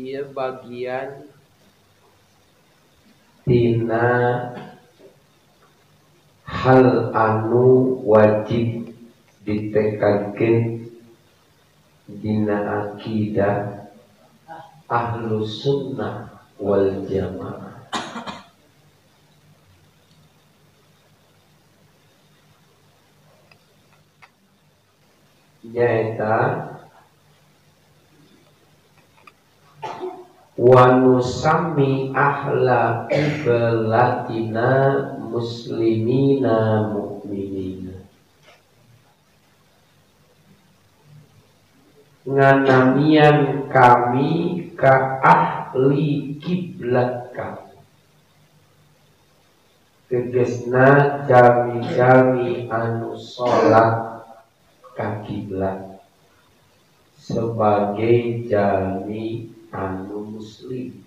Ieu bagian tina hal anu wajib ditekadkeun dina akidah Ahlus Sunnah wal Jamaah. Nyaeta wa nusami ahla qiblatina muslimina mu'minina. Nganamian kami ka ahli kiblat kami, tegesna jami-jami anu sholat ka kiblat sebagai jami anu muslim,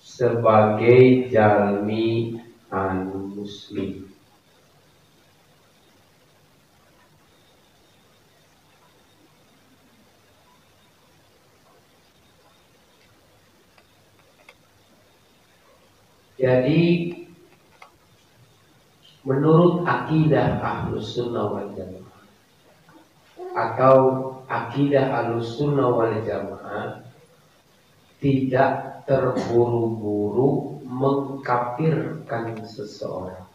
sebagai jami anu muslim. Jadi menurut akidah Ahlus Sunnah wal Jamaah atau akidah Ahlus Sunnah wal Jamaah tidak terburu-buru mengkafirkan seseorang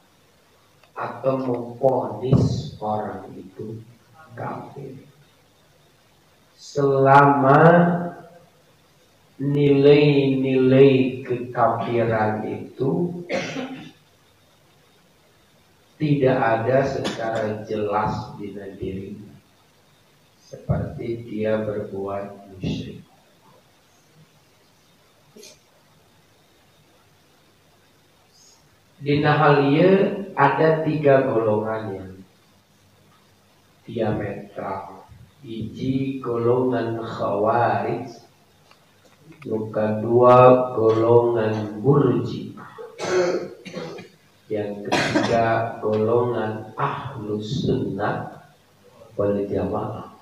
atau memvonis orang itu kafir selama nilai-nilai kekafiran itu tidak ada secara jelas di dirinya, seperti dia berbuat musyrik. Di hal ieu ada 3 golongan yang diametral. Hiji golongan khawarij, yang kedua golongan murji'ah, yang ketiga golongan Ahlus Sunnah wal Jamaah.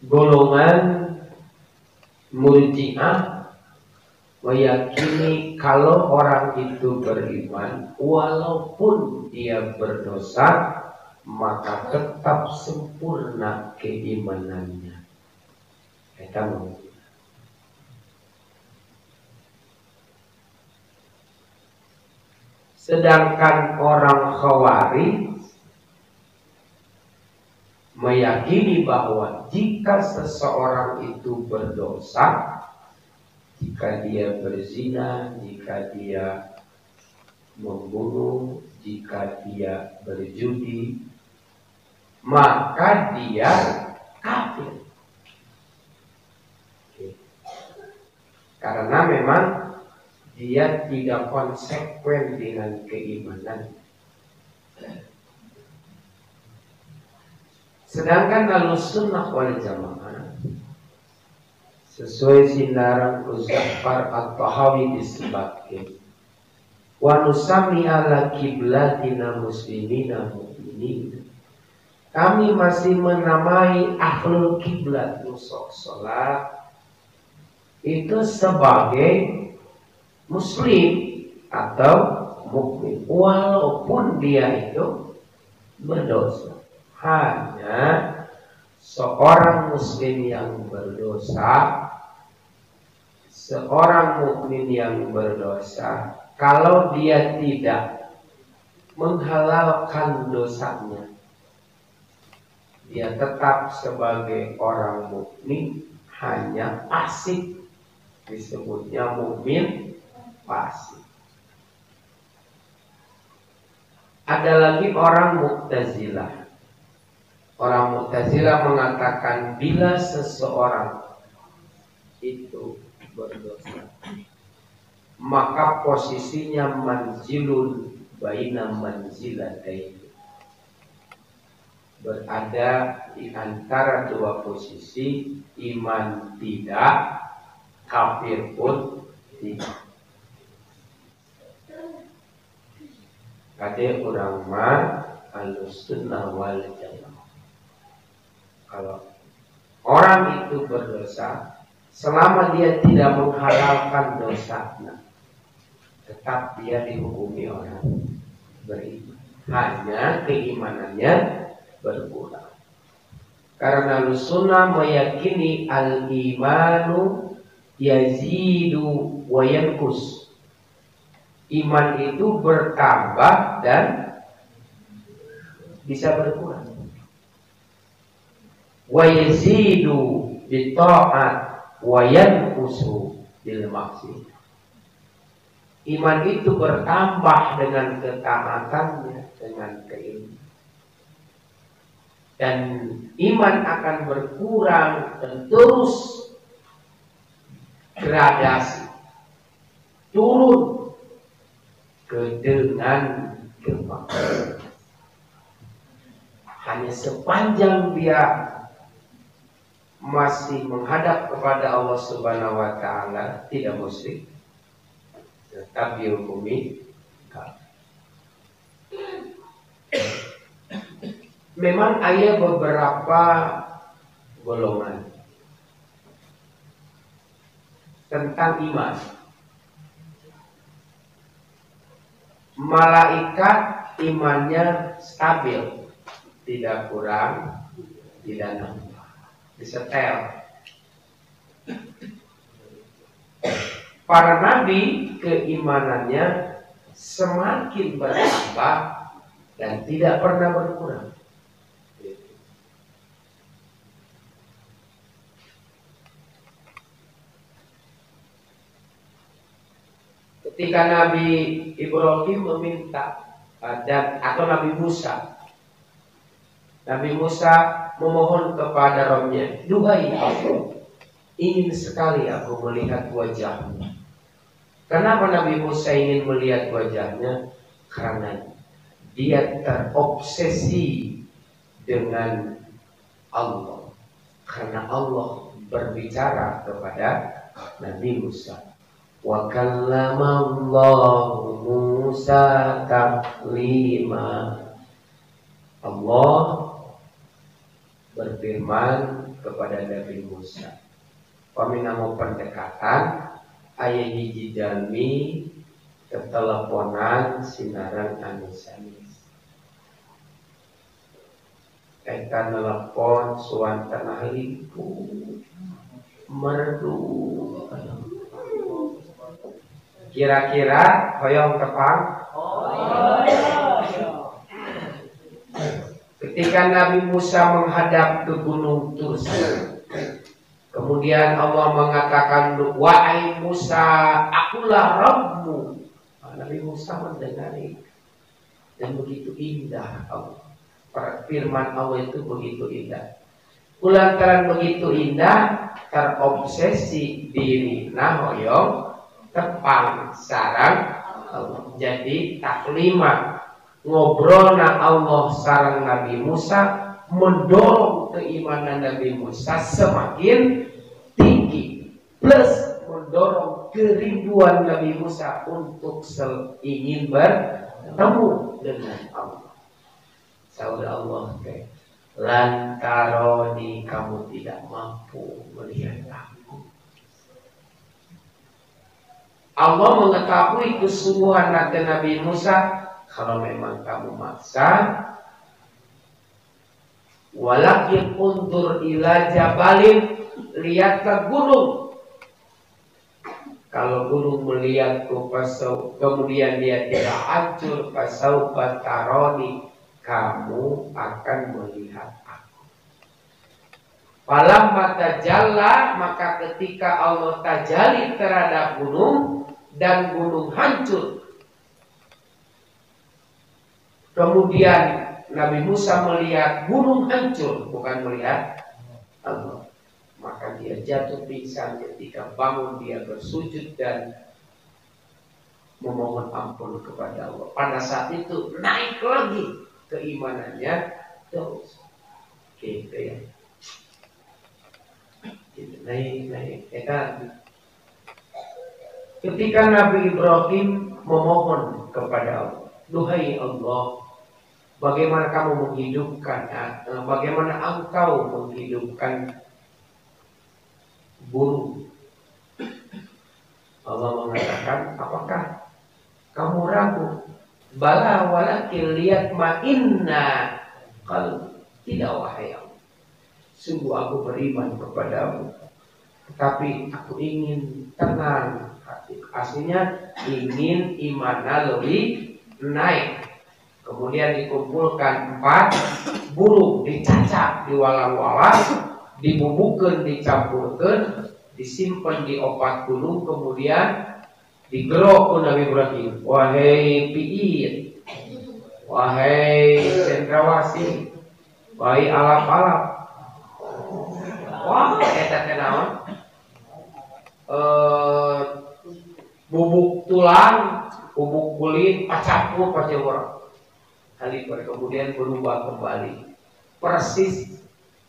Golongan murji'ah meyakini kalau orang itu beriman walaupun dia berdosa maka tetap sempurna keimanannya. Eta mungkin. Sedangkan orang Khawarij meyakini bahwa jika seseorang itu berdosa, jika dia berzina, jika dia membunuh, jika dia berjudi, maka dia kafir. Karena memang dia tidak konsekuen dengan keimanan. Sedangkan Ahlus Sunnah wal Jamaah sesuai sindaran Uzaffar At-Tahawi disebutkan, wa nusami ala kiblatina muslimina mu'minin. Kami masih menamai ahlul kiblat nusok sholat itu sebagai muslim atau mukmin walaupun dia itu berdosa. Hanya seorang muslim yang berdosa, seorang mukmin yang berdosa, kalau dia tidak menghalalkan dosanya, dia tetap sebagai orang mukmin, hanya fasik, disebutnya mukmin fasik. Ada lagi orang Mu'tazilah. Orang Mu'tazilah mengatakan bila seseorang itu berdosa, maka posisinya manzilun baina manzilatayn, berada di antara dua posisi, iman tidak, kafir pun tidak. Kade urang mah Ahlussunnah wal Jamaah. Kalau orang itu berdosa, selama dia tidak menghalalkan dosanya, tetap dia dihukumi orang beriman. Hanya keimanannya berkurang. Karena Ahlussunnah meyakini al-imanu yazidu wa yanqus. Iman itu bertambah dan bisa berkurang. Wa yazidu bi ta'at wa yanqusu bil maksiyah. Iman itu bertambah dengan ketaatannya, dengan keilmuan. Dan iman akan berkurang dan terus gradasi turun dengan kemaksiatan. Hanya sepanjang dia masih menghadap kepada Allah Subhanahu wa taala, tidak musyrik, tetap dihukumi kafir. Memang ada beberapa golongan tentang iman. Malaikat imannya stabil, tidak kurang, tidak nambah, disetel. Para nabi keimanannya semakin bertambah dan tidak pernah berkurang. Ketika Nabi Ibrahim meminta atau Nabi Musa memohon kepada Rabb-Nya, "Duhai aku, ingin sekali aku melihat wajahmu." Kenapa Nabi Musa ingin melihat wajahnya? Karena dia terobsesi dengan Allah. Karena Allah berbicara kepada Nabi Musa. Wa kallamallahu Musa taklima. Allah berfirman kepada Nabi Musa. Paminamu pendekatan ayah hiji jalmi keteleponan sinaran anu sanes. Eta nelpon suan tanah lipu merdu. Kira-kira hoyong tepang? Ketika Nabi Musa menghadap ke Gunung Tursi, kemudian Allah mengatakan, "Wahai Musa, akulah Rabbmu." Nabi Musa mendengari dan begitu indah Allah. Firman Allah itu begitu indah. Kulantaran begitu indah, terobsesi diri hoyong tepang sarang Allah. Jadi taklima ngobrolna Allah sarang Nabi Musa mendorong keimanan Nabi Musa semakin tinggi, plus mendorong kerinduan Nabi Musa untuk ingin bertemu dengan Allah. Saudara Allah, lantaroni kamu tidak mampu melihat aku. Allah mengetahui kesungguhan Nabi Musa. Kalau memang kamu maksa, walakin undur ila jabalin, lihatlah gunung. Kalau gunung melihatku, kemudian dia tidak hancur, fasaufa taroni, kamu akan melihat aku. Falamma tajalla, maka ketika Allah tajali terhadap gunung dan gunung hancur, kemudian Nabi Musa melihat gunung hancur, bukan melihat Allah, maka dia jatuh pingsan. Ketika bangun dia bersujud dan memohon ampun kepada Allah. Pada saat itu naik lagi keimanannya terus. Gitu ya. Naik. Ketika Nabi Ibrahim memohon kepada Allah, "Duhai Allah, Bagaimana kamu menghidupkan, bagaimana engkau menghidupkan burung? Allah mengatakan, apakah kamu ragu? Bala walakin liyatma'inna qalbi. Tidak, wahai Allah, sungguh aku beriman kepadamu, tetapi aku ingin tenang hati. Aslinya ingin iman lebih naik. Kemudian dikumpulkan 4 burung, dicacak, diwalang-walang, dibubuhkan, dicampurkan, disimpan di opat gunung, kemudian digerok ke Nabi Ibrahim. Wahai piit, wahai cendrawasih, wahai alap-alap. Wah, eta teh naon? Bubuk tulang, bubuk kulit, pacampur orang. Haliper kemudian berubah kembali, persis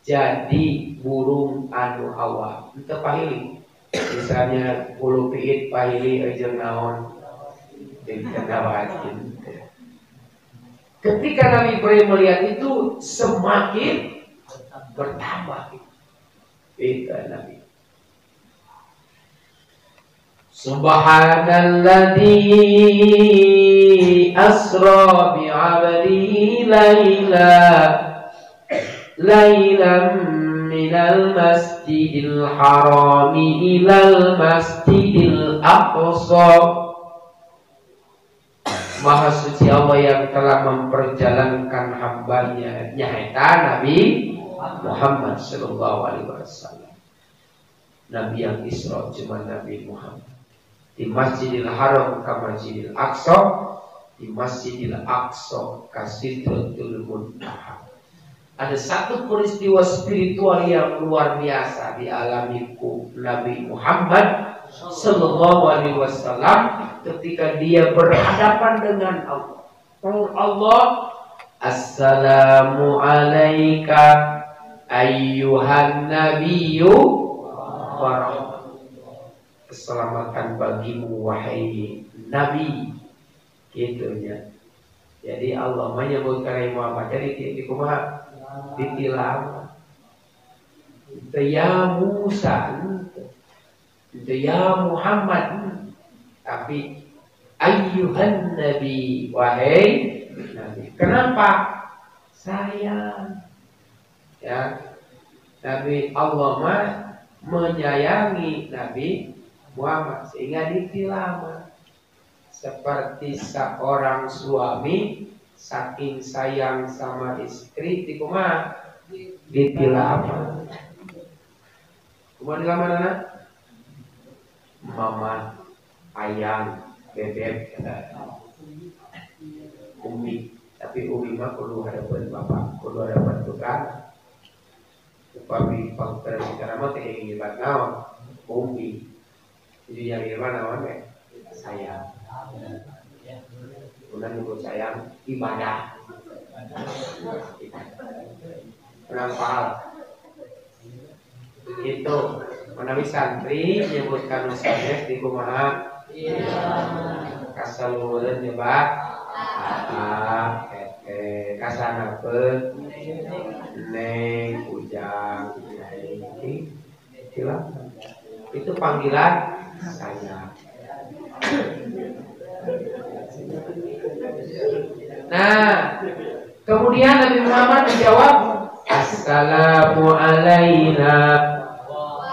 jadi burung anu awal. Itu pahili. Misalnya bulu piit pahili jeung naon dikendawajin. Ketika Nabi Ibrahim melihat itu semakin bertambah. Itu Nabi. Subhanalladzi asra bi'abdihi laylan minal masjidil harami ilal masjidil aqsa. Maha suci Allah yang telah memperjalankan hambanya, nyaita Nabi Muhammad sallallahu alaihi wasallam. Nabi yang Isra cuma Nabi Muhammad. Di Masjidil Haram ke Masjidil Aqsa, di Masjidil Aqsa ke Sidratul Muntaha. Ada satu peristiwa spiritual yang luar biasa dialami Nabi Muhammad sallallahu alaihi wasallam ketika dia berhadapan dengan Allah. Allah, Assalamu alayka ayyuhan nabiyyu wa rahmatullahi. Keselamatan bagimu wahai Nabi, gitunya. Jadi Allah menyebutkan Muhammad. Jadi di kumaha ditilang. Itu ya Musa, itu ya Muhammad. Tapi ayyuhan Nabi, wahai Nabi. Kenapa? Sayang. Ya, Nabi Allah menyayangi Nabi Muhammad sehingga ditilang. Seperti seorang suami saking sayang sama istri ditilang. Kumaha dilamar anak? Mama, ayang, bebek, umi. Tapi umi mah kudu hadapan bapak, kudu hadapan tukang. Upami pangkara sekarang mah teh ingin naon? Umi. Jadi yang gimana namanya? Sayang. Kemudian nyebut sayang ibadah. Menang itu menawi santri menyebutkan ustadznya di kumaha kasalureun nyebak kasanapeun neng ujang itu panggilan saya. Nah, kemudian Nabi Muhammad menjawab, Assalamu alaina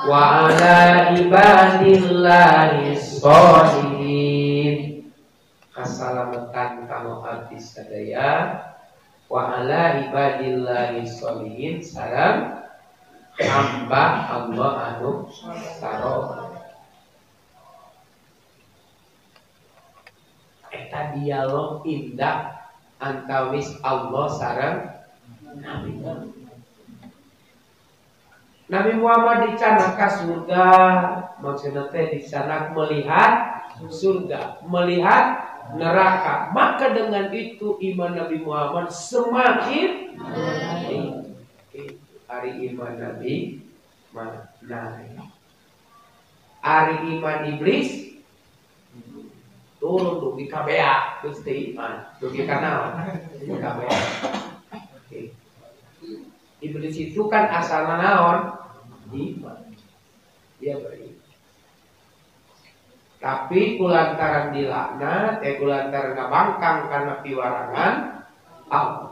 wa ala ibadillahi sholihin. Keselamatan kamu abdi sadaya wa ala ibadillahi sholihin. Salam hamba Allah anu saroh. Eta dialog indah antawis Allah sareng Nabi. Nabi Muhammad dicanak ka surga, maksudnya teh dicanak melihat surga, melihat neraka. Maka dengan itu iman Nabi Muhammad semakin hari iman Nabi naik. Hari iman iblis turun dugi kabea Gusti dugi kana dugi kabea. Iblis itu kan asalna naon? Iman. Dia beriman. Tapi kulantaran dilaknat, kulantaran ngabangkang karena piwarangan Allah.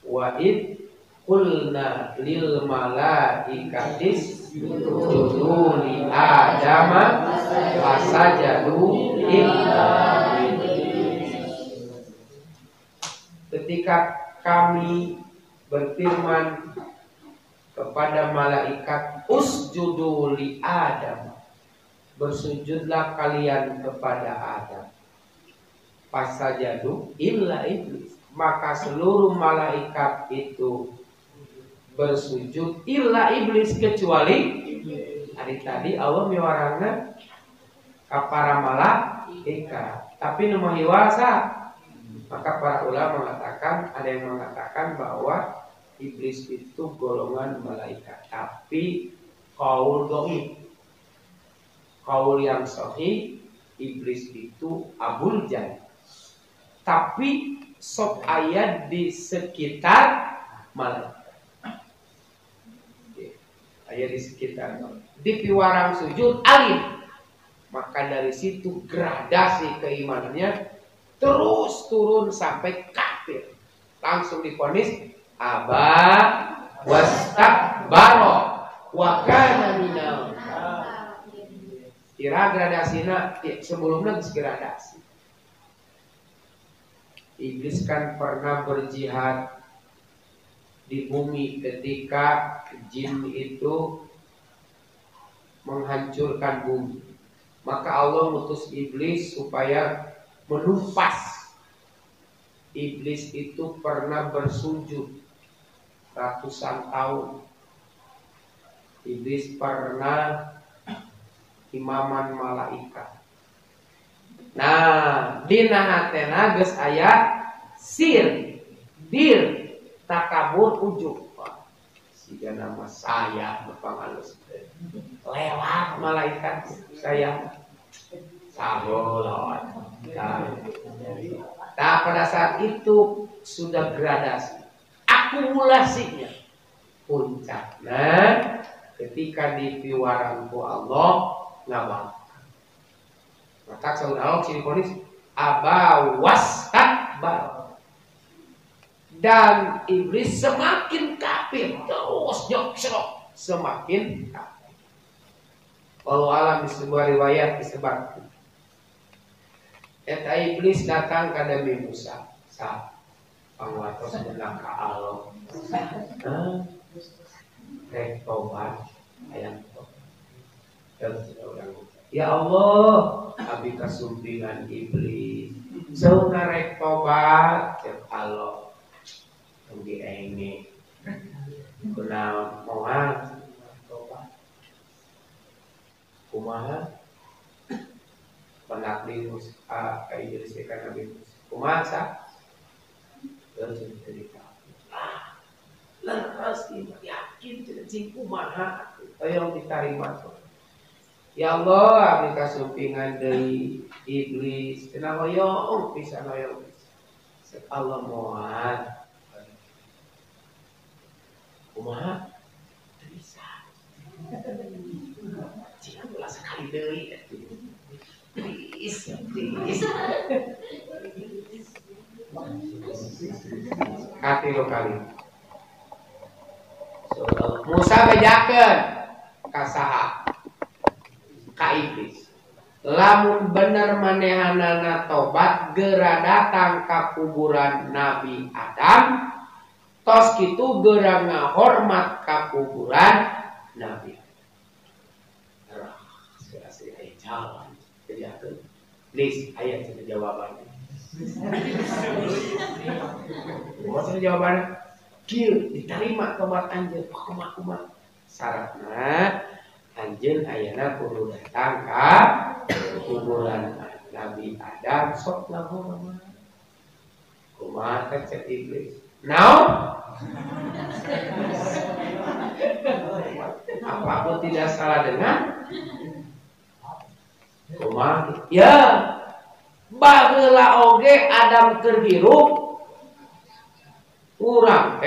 Wa id qulna lil malaikatis sujudu li adama fasajadu illa iblis. Ketika kami berfirman kepada malaikat usjudu li Adam, bersujudlah kalian kepada Adam, fasajadu illa iblis, maka seluruh malaikat itu bersujud illa iblis, kecuali hari tadi Allah miwarana kapara malaikat, tapi nu mahiwasa. Maka para ulama mengatakan, ada yang mengatakan bahwa iblis itu golongan malaikat, tapi qaul dhaif. Qaul yang sahih, iblis itu abul jannah. Tapi sok ayat di sekitar malaikat. Ayat di sekitar. Di piwarang sujud alim. Maka dari situ gradasi keimanannya terus turun sampai kafir. Langsung divonis aba wastakbara wa kana minal. Kira gradasina sebelumnya gradasi. Iblis kan pernah berjihad di bumi ketika jin itu menghancurkan bumi. Maka Allah mutus iblis supaya menumpas. Iblis itu pernah bersujud ratusan tahun. Iblis pernah imaman malaikat. Nah, dina hatena geus aya sir, dir, takabur, ujub. Siga nama saya bepangalus. Lewat malaikat saya. Sabolot. Nah, pada saat itu sudah gradasi, akumulasinya. Puncaknya ketika dipiwaranku Allah ngabang. Maka saudara Allah ciri aba wastakbar. Dan iblis semakin kafir, terus jokserok semakin kafir. Walau alam di sebuah riwayat disebutkan, eta iblis datang ke Nabi Musa. Sa pangwatos benak ka Allah. Rek tobat ayam tobat. Ya Allah, abi kasumpingan iblis. Sauna rek tobat cek Allah. Tunggu ini. Kuna moal tobat. Kumaha? Penakli Musa iblis ikan Nabi Musa. Kumaha sa? Terus cerita. Leres yakin cing kumaha yang diterima tuh. Ya Allah, abdi kasumpingan deui iblis. Kenapa yo bisa noyong bisa. Sek Allah moal. Kumaha? Teu bisa. Cing ulah sekali deui. Please. Hati lo kali. Musa bejakeun ka saha? Ka iblis. Lamun bener manehanana tobat geura datang ka kuburan Nabi Adam, tos kitu geura ngahormat ka kuburan Nabi. Sia-sia jalan. Bejakeun. Please, aya cenah jawabannya. Maksudnya jawabannya kieu diterima tobat anjeun kumaha syaratna anjeun ayeuna kudu datang ka kuburan Nabi Adam sok ngahormat. Kumaha teh cek iblis. Now Apapun tidak salah dengan kumaha. Ya, bageula oge Adam keur hirup urang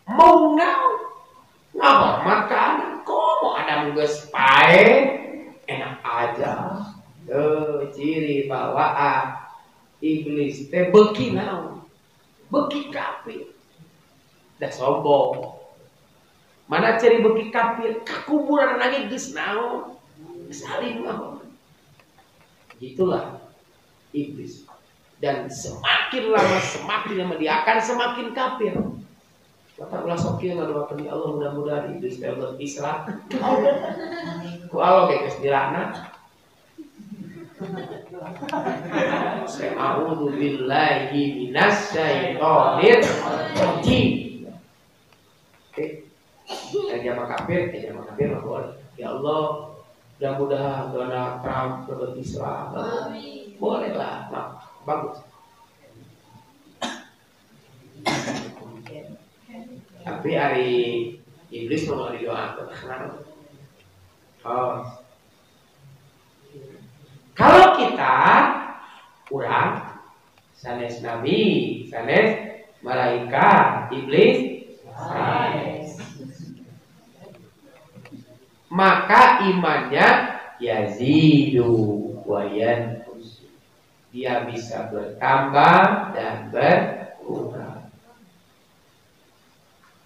mau ngahormat ka Adam. Komo Adam geus pae enak aja. Ciri bawaan iblis teh beuki naon? Beuki kafir. Da sombong. Mana ciri beuki kafir? Kakuburan lagi geus naon? Saling naon. Gitulah iblis. Dan semakin lama dia akan semakin kafir. Maka ulah sok kieu ngadoakeun ya Allah mudah-mudahan iblis teh Islam. Ku Allah geus dilaknat. A'udzu billahi minasyaitonir rajim. Oke. Jangan kafir mah boleh. Ya Allah, mudah-mudahan Donald Trump berbuat Islam. Boleh lah, bagus. Tapi hari iblis mau didoakan. Oh. Kalau kita kurang sanes nabi, sanes malaikat, iblis, maka imannya yazidu wa yanqus. Dia bisa bertambah dan berkurang.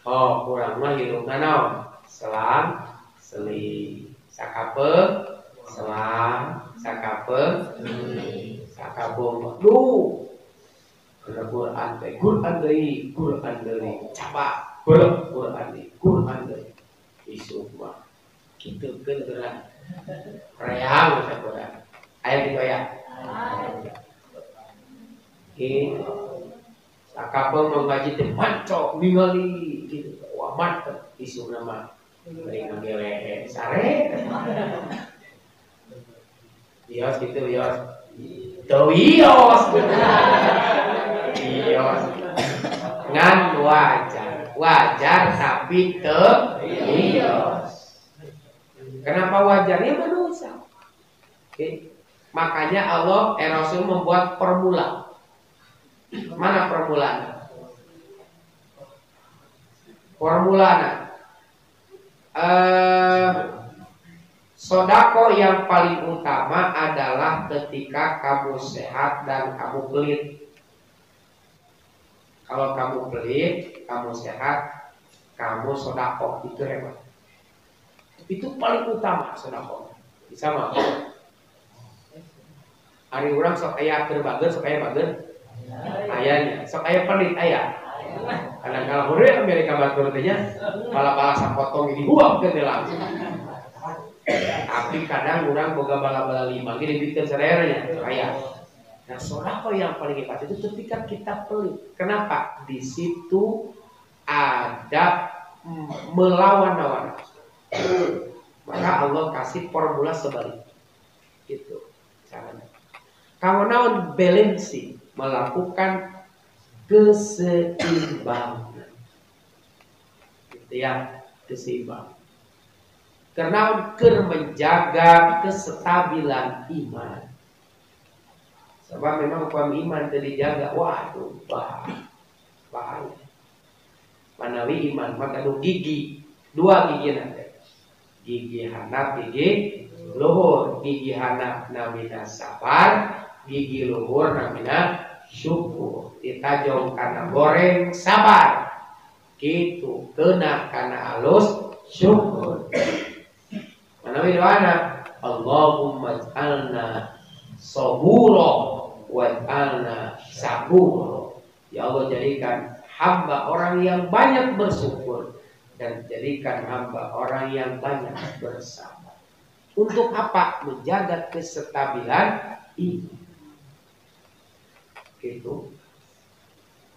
Oh, kurang mah hirupna naon? Selang, seling, sakape, selang, sakape, sakabung. Duh. Quran teh, Quran deui. Coba, Quran deui. Isu mah kitu geura. Reang Quran. Aya kitu aya. Sakabung mengaji teh manco ningali gitu. Wah, mantep isu nama. Beri ngagele sare. Bios gitu, bios. Wios. Ngan wajar tapi wios. Kenapa wajarnya manusia? Oke. Makanya Allah Rasul membuat formula. Mana formulanya? Formulanya sodako yang paling utama adalah ketika kamu sehat dan kamu pelit. Kalau kamu pelit, kamu sehat, kamu sodako, itu hebat. Itu paling utama sodako. Bisa mah? Hari orang sok aya berbager, sok aya bager. Ayahnya, sok aya pelit ayah. Kadang-kadang hore Amerika batur teh nya, bala-bala sapotong ini buang ke langsung. Tapi kadang orang boga bala-bala 5 ge dibikeun sareanya aya. Nah, sodako yang paling hebat itu ketika kita pelit. Kenapa? Di situ ada melawan hawa nafsu. Maka Allah kasih formula sebalik. Gitu caranya. Kamu naon balancing, melakukan keseimbangan. Gitu ya, keseimbangan. Karena keur menjaga kestabilan iman. Sebab memang kuam iman teu dijaga, waduh bahaya. Manawi iman maka gigi, 2 gigi nanti. Gigi handap, gigi luhur. Gigi handap namina sabar, gigi luhur namina syukur. Ditajong karena goreng sabar. Gitu kena karena halus syukur. Manawi doana Allahumma ij'alna sabura waj'alna sabura. Ya Allah, jadikan hamba orang yang banyak bersyukur dan jadikan hamba orang yang banyak bersabar. Untuk apa? Menjaga kestabilan iman. Gitu.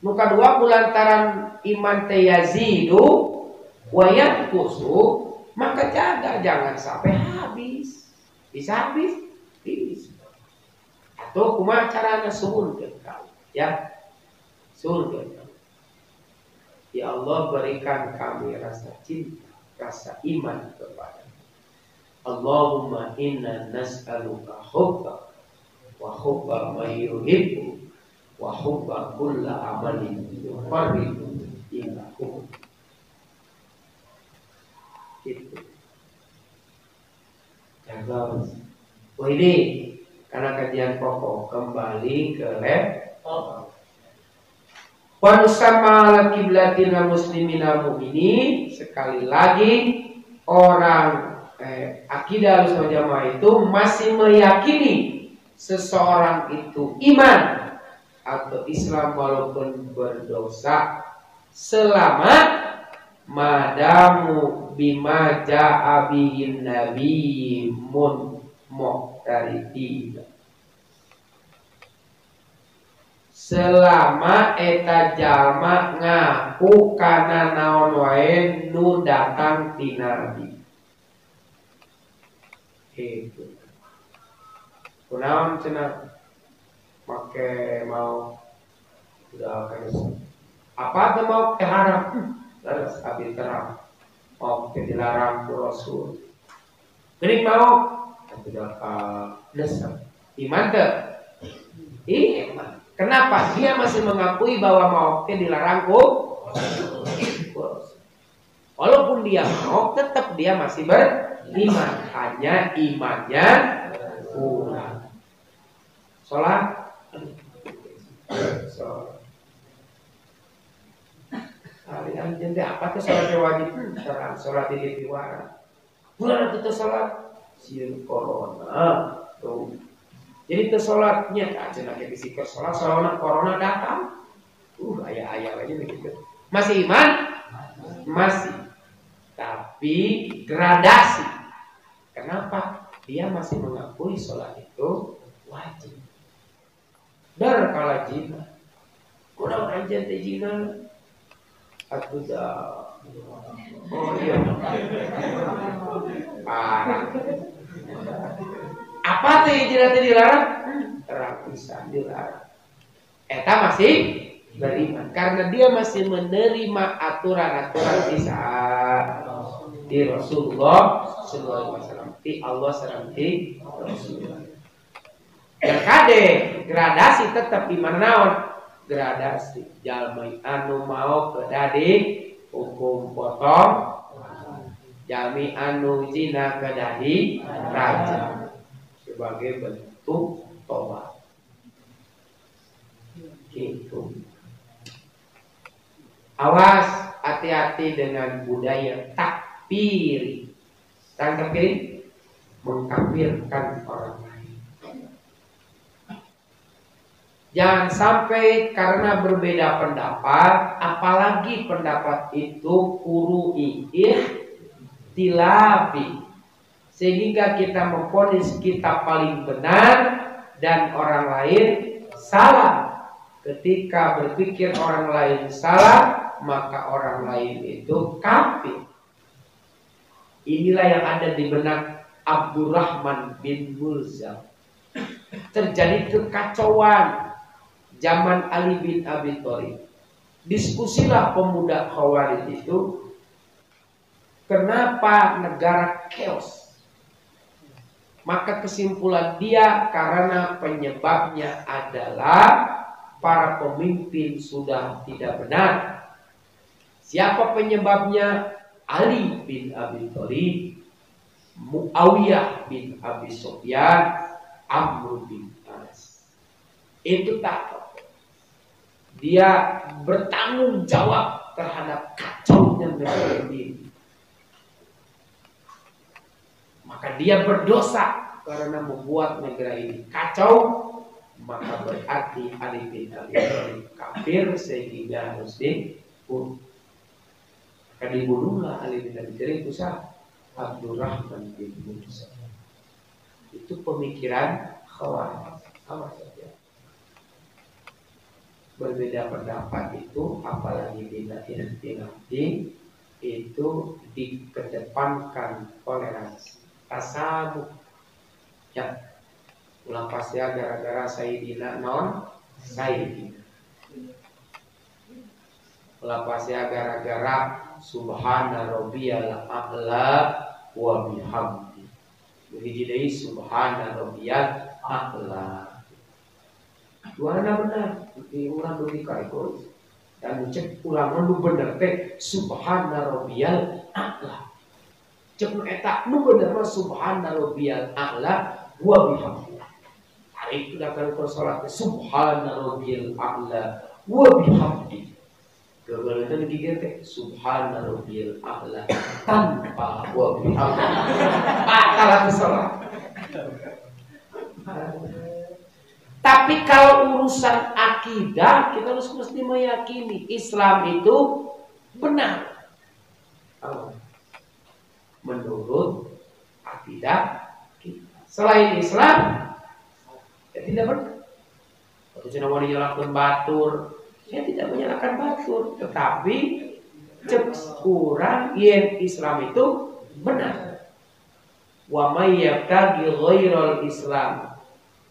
Nu kadua kulantaran iman teh yazidu wa yanqusu, maka jaga jangan sampai habis. Bisa habis? Bisa. Atau kumaha carana suhunkeun kau? Ya. Suhunkeun. Ya Allah, berikan kami rasa cinta rasa iman kepada. Allahumma inna nas'aluka hubba wa hubba man yuhibbu wa hubba kulla amalin yuqarribu ila hubbu. Gitu. Jaga. Oh ini karena kajian pokok kembali ke laptop. Wa nusamma ala qiblatina muslimina mu'minin. Sekali lagi orang akidah Ahlussunnah wal Jamaah itu masih meyakini seseorang itu iman atau Islam walaupun berdosa selama madamu bima ja'a bihin nabiyun muqtaridin, selama eta jalma ngaku kana naon wae nu datang ti nabi. Itu kunaon cenah make mau udah kayak apa tuh mau ke haram terus abis terang mau ke dilarang ku Rasul geuning mau tidak desa iman teh iman. Kenapa dia masih mengakui bahwa mau ke dilarang ku Rasul, walaupun dia mau tetap dia masih beriman, hanya imannya kurang. Sholat kalian jadi apa tuh sholat wajib? Sholat di tiwara. Bulan itu sholat siun corona tuh. Jadi tuh sholatnya aja nak disikir sholat corona datang. Ayah aja begitu. Masih iman? Masih. Tapi gradasi. Kenapa? Dia masih mengakui sholat itu wajib. Dar kala jina. Kurang aja teh jina. Aku dah. Oh iya. Parah. Apa teh jina teh dilarang? Terang pisan dilarang. Eta masih beriman karena dia masih menerima aturan-aturan di Rasulullah sallallahu alaihi wasallam, di Allah sareng di Rasulullah. Yang kade gradasi tetap di mana naon? Gradasi jalmi anu mau kedadi hukum potong, jalmi anu zina kedadi rajam sebagai bentuk tobat. Gitu. Awas, hati-hati dengan budaya takfiri. Takfiri mengkafirkan orang lain. Jangan sampai karena berbeda pendapat, apalagi pendapat itu kuru'i ikhtilafi, sehingga kita memvonis kita paling benar dan orang lain salah. Ketika berpikir orang lain salah, maka orang lain itu kafir. Inilah yang ada di benak Abdurrahman bin Mulzam. Terjadi kekacauan zaman Ali bin Abi Thalib. Diskusilah pemuda Khawarij itu, kenapa negara chaos? Maka kesimpulan dia karena penyebabnya adalah para pemimpin sudah tidak benar. Siapa penyebabnya? Ali bin Abi Thalib, Muawiyah bin Abi Sufyan, Amr bin As. Itu tak. Dia bertanggung jawab terhadap kacaunya negara ini. Maka dia berdosa karena membuat negara ini kacau. Maka berarti Ali bin Abi Thalib kafir sehingga harus dibunuh. Maka dibunuhlah Ali bin Abi Thalib itu Abdurrahman bin Mulzam. Itu pemikiran Khawarij. Sama saja. Berbeda pendapat itu, apalagi dinanti itu dikedepankan toleransi, tasabuh. Ya. Ulang pasti gara-gara Sayyidina non Sayyidina. Ulang pasti gara-gara subhana rabbiyal a'la wa bihamdi. Hiji deui subhana rabbiyal a'la. Duana benar, di urang deui kaego. Dan cek ulang nu bener teh subhana rabbiyal a'la. Cek nu eta nu bener mah subhana rabbiyal a'la wa bihamdi. Hari itu akan kau salat subhana rabbiyal a'la wa bihamdi. Kemudian itu digigit subhana rabbiyal a'la tanpa wa bihamdi. Batal salat. Tapi kalau urusan akidah kita harus mesti meyakini Islam itu benar. Menurut akidah kita. Selain Islam ya tidak benar. Kalau cina mau menyalahkan batur, saya tidak menyalahkan batur, tetapi cek kurang yen Islam itu benar. Wa may yabtaghi ghairal Islam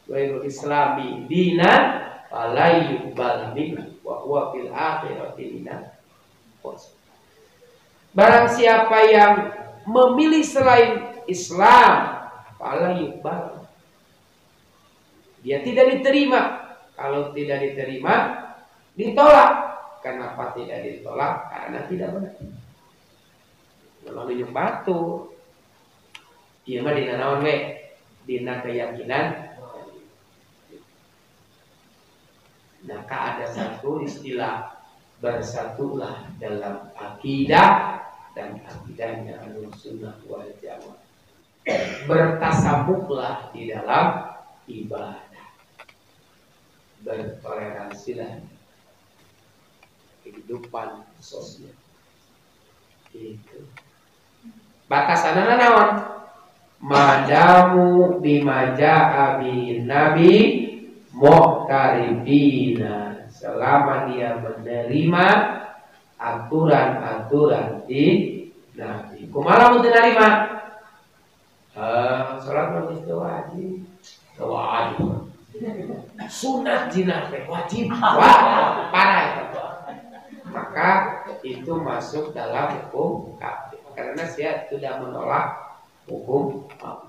ghairal Islami dinan fala yuqbal minhu wa huwa fil akhirati minal khasirin. Barang siapa yang memilih selain Islam fala yuqbal, dia tidak diterima. Kalau tidak diterima, ditolak. Kenapa tidak ditolak? Karena tidak benar. Melalui batu. Dia mah dina naon we? Dina keyakinan. Maka ada satu istilah, bersatulah dalam akidah dan akidahnya Ahlussunnah wal Jamaah. Bertasabuklah di dalam ibadah. Bertoleransilah kehidupan sosial. Itu batasanana naon? Madamu bimaja'a bin nabi muqtaribina, selama dia menerima aturan-aturan di nabi. Kumaha mun teu narima? Salat mah wajib. Wajib. Sunat jinah wajib. Wah, parah itu. Maka itu masuk dalam hukum kafir karena dia sudah menolak hukum Allah.